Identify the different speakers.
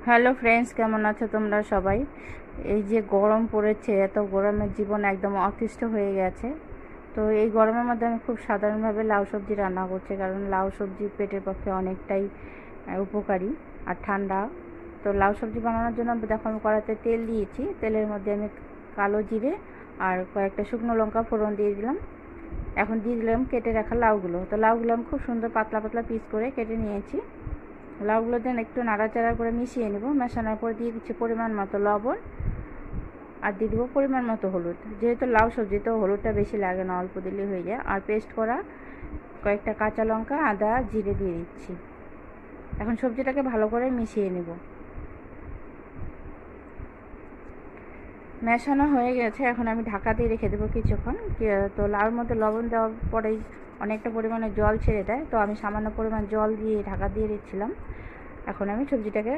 Speaker 1: Hello friends, কেমন আছো তোমরা সবাই? এই যে গরম পড়েছে, এত গরমের জীবন একদম অতিষ্ঠ হয়ে গেছে। তো এই গরমের মধ্যে আমি খুব সাধারণভাবে লাউ সবজি রান্না করছি, কারণ লাউ সবজি পেটের পক্ষে অনেকটাই উপকারী আর ঠান্ডা। তো লাউ সবজি বানানোর জন্য দেখো আমি কড়াইতে তেল দিয়েছি। তেলের মধ্যে আমি কালো জিরে আর কয়েকটা শুকনো লঙ্কা ফোড়ন দিয়ে দিলাম। এখন দিয়ে দিলাম কেটে রাখা লাউগুলো। তো লাউগুলো আমি খুব সুন্দর পাতলা পাতলা পিস করে কেটে নিয়েছি। লাউগুলো দেন একটু নাড়াচাড়া করে মিশিয়ে নেব। মেশানোর পর দিয়ে দিচ্ছি পরিমাণ মতো লবণ আর দিয়ে দেবো পরিমাণ মতো হলুদ। যেহেতু লাউ সবজি তো হলুদটা বেশি লাগে না, অল্প দিলে হয়ে যায়। আর পেস্ট করা কয়েকটা কাঁচা লঙ্কা, আদা, জিরে দিয়ে দিচ্ছি। এখন সবজিটাকে ভালো করে মিশিয়ে নেব। মেশানো হয়ে গেছে, এখন আমি ঢাকা দিয়ে রেখে দেবো কিছুক্ষণ। তো লাউর মধ্যে লবণ দেওয়ার পরেই অনেকটা পরিমাণে জল ছেড়ে দেয়, তো আমি সামান্য পরিমাণ জল দিয়ে ঢাকা দিয়ে দিচ্ছিলাম। এখন আমি সবজিটাকে